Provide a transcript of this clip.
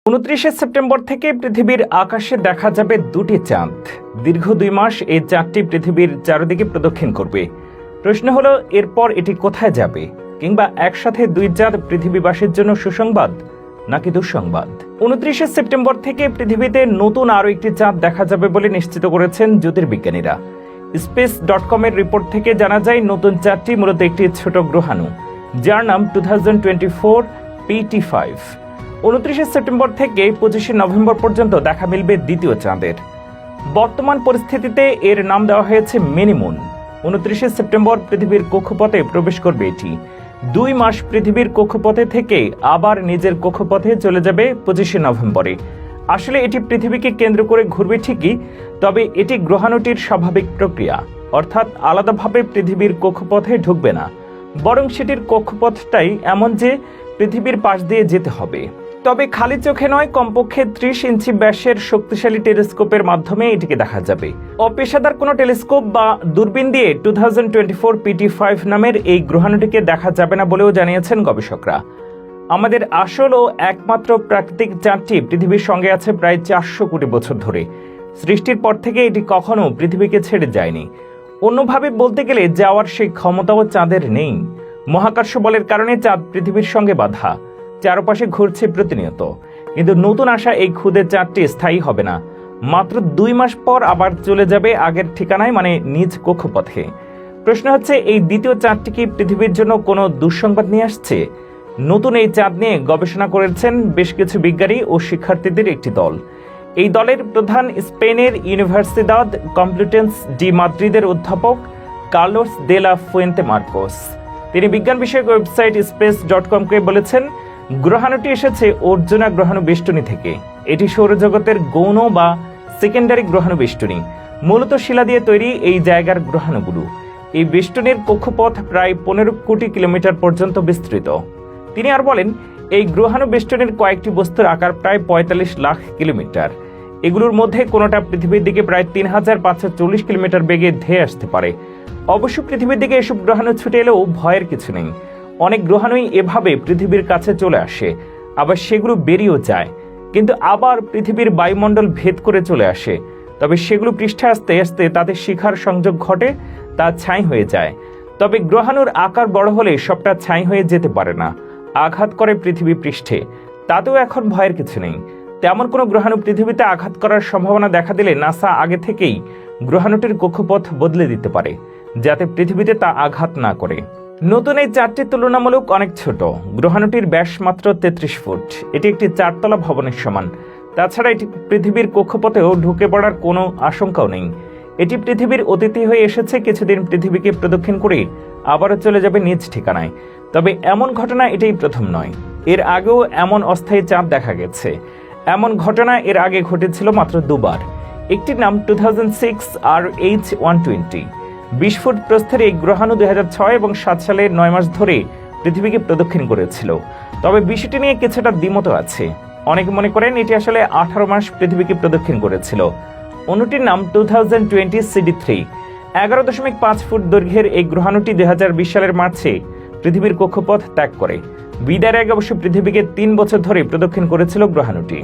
29 September থেকে পৃথিবীর আকাশে দেখা যাবে দুটি চাঁদ। দীর্ঘ 2 মাস এই চাঁদটি পৃথিবীর চারদিকে প্রদক্ষিণ করবে। প্রশ্ন হলো, এরপর এটি কোথায় যাবে? কিংবা একসাথে 2 চাঁদ পৃথিবীবাসীর জন্য সুসংবাদ নাকি দুঃসংবাদ? 29 সেপ্টেম্বর থেকে পৃথিবীতে নতুন আরও একটি চাঁদ দেখা যাবে বলে নিশ্চিত করেছেন জ্যোতির্বিজ্ঞানীরা। space.com এর রিপোর্ট থেকে জানা যায়, নতুন চাঁদটি মূলত একটি ছোট গ্রহাণু, যার নাম 2024 PT5। 29 সেপ্টেম্বর থেকে 25 নভেম্বর পর্যন্ত দেখা মিলবে দ্বিতীয় চাঁদের। বর্তমান পরিস্থিতিতে এর নাম দেওয়া হয়েছে মিনিমুন। 29 সেপ্টেম্বর পৃথিবীর কক্ষপথে প্রবেশ করবে এটি। 2 মাস পৃথিবীর কক্ষপথে থেকে আবার নিজের কক্ষপথে চলে যাবে 25 নভেম্বরে। আসলে এটি পৃথিবীকে কেন্দ্র করে ঘুরবে ঠিকই, তবে এটি গ্রহাণুটির স্বাভাবিক প্রক্রিয়া, অর্থাৎ আলাদাভাবে পৃথিবীর কক্ষপথে ঢুকবে না, বরং সেটির কক্ষপথটাই এমন যে পৃথিবীর পাশ দিয়ে যেতে হবে। তবে খালি চোখে নয়, কমপক্ষে 30 ইঞ্চি ব্যাসের শক্তিশালী টেলিস্কোপের মাধ্যমে এটিকে দেখা যাবে। অপেশাদার কোনো টেলিস্কোপ বা দূরবীন দিয়ে 2024 PT5 নামের এই গ্রহাণুটিকে দেখা যাবে না বলেও জানিয়েছেন গবেষকরা। আমাদের আসল ও একমাত্র প্রাকৃতিক চাঁদটি পৃথিবীর সঙ্গে আছে প্রায় 400 কোটি বছর ধরে। সৃষ্টির পর থেকে এটি কখনো পৃথিবীকে ছেড়ে যায়নি। অন্যভাবে বলতে গেলে যাওয়ার সেই ক্ষমতাও চাঁদের নেই। মহাকর্ষ বলের কারণে চাঁদ পৃথিবীর সঙ্গে বাঁধা, চারপাশে ঘুরছে প্রতিনিয়ত। কিন্তু নতুন আসা এই ক্ষুদে চাঁদটি স্থায়ী হবে না। মাত্র 2 মাস পর আবার চলে যাবে আগের ঠিকানায়, মানে নিজ কক্ষপথে। প্রশ্ন হচ্ছে, এই দ্বিতীয় চাঁদটি কি পৃথিবীর জন্য কোনো দুঃসংবাদ নিয়ে আসছে? নতুন এই চাঁদ নিয়ে গবেষণা করেছেন বেশ কিছু বিজ্ঞানী ও শিক্ষার্থীদের একটি দল। এই দলের প্রধান স্পেনের ইউনিভার্সিদাদ কমপ্লুটেন্স ডি মাদ্রিদের অধ্যাপক কার্লোস দে লা ফুয়েন্তে মার্কোস। তিনি বিজ্ঞান বিষয়ক ওয়েবসাইট space.com-কে বলেছেন, গ্রহাণুটি এসেছে অর্জুনা গ্রহাণু বেষ্টনী থেকে। এটি সৌরজগতের গৌণ বা সেকেন্ডারি গ্রহাণু বেষ্টনী। মূলত শিলা দিয়ে তৈরি এই জায়গার গ্রহাণুগুলো। এই বেষ্টনীর কক্ষপথ প্রায় 15 কোটি কিলোমিটার পর্যন্ত বিস্তৃত। তিনি আর বলেন, এই গ্রহাণু বেষ্টনীর কয়েকটি বস্তুর আকার প্রায় 45 লাখ কিলোমিটার। এগুলোর মধ্যে কোনোটা পৃথিবীর দিকে প্রায় 3540 কিলোমিটার বেগে ধেয়ে আসতে পারে। অবশ্য পৃথিবীর দিকে এসব গ্রহাণু ছুটে এলেও ভয়ের কিছু নেই। অনেক গ্রহাণুই এভাবে পৃথিবীর কাছে চলে আসে, আবার সেগুলো বেরিয়েও যায়, কিন্তু আবার পৃথিবীর বায়ুমণ্ডল ভেদ করে চলে আসে। তবে সেগুলো পৃষ্ঠে আসতে আসতে তাদের শিখার সংযোগ ঘটে, তা ছাই হয়ে যায়। তবে গ্রহাণুর আকার বড় হলে সবটা ছাই হয়ে যেতে পারে না, আঘাত করে পৃথিবী পৃষ্ঠে। তাতেও এখন ভয়ের কিছু নেই। তেমন কোনো গ্রহাণু পৃথিবীতে আঘাত করার সম্ভাবনা দেখা দিলে নাসা আগে থেকেই গ্রহাণুটির কক্ষপথ বদলে দিতে পারে, যাতে পৃথিবীতে তা আঘাত না করে। নতুন এই চাঁদটি তুলনামূলক অনেক ছোট। গ্রহাণুটির ব্যাস মাত্র 33 ফুট। এটি একটি 4 তলা ভবনের সমান। তাছাড়া এটি পৃথিবীর কক্ষপথেও ঢুকে পড়ার কোনো আশঙ্কাও নেই। এটি পৃথিবীর অতিথি হয়ে এসেছে, কিছুদিন পৃথিবীকে প্রদক্ষিণ করে আবারও চলে যাবে নিজ ঠিকানায়। তবে এমন ঘটনা এটাই প্রথম নয়। এর আগেও এমন অস্থায়ী চাঁদ দেখা গেছে। এমন ঘটনা এর আগে ঘটেছিল মাত্র 2 বার। একটির নাম 2006 RH120। 20 ফুট প্রস্থের এই গ্রহাণু 2006 এবং 7 সালে 9 মাস ধরে পৃথিবীকে প্রদক্ষিণ করেছিল। তবে বিষয়টি নিয়ে কিছুটা দ্বিমত আছে। অনেকে মনে করেন এটি আসলে 18 মাস পৃথিবীকে প্রদক্ষিণ করেছিল। অন্যটির নাম 2020 CD3। 11.5 ফুট দৈর্ঘ্যের এই গ্রহাণুটি 2020 সালের মার্চে পৃথিবীর কক্ষপথ ত্যাগ করে। বিদায়ের আগে অবশ্য পৃথিবীকে 3 বছর ধরে প্রদক্ষিণ করেছিল গ্রহাণুটি।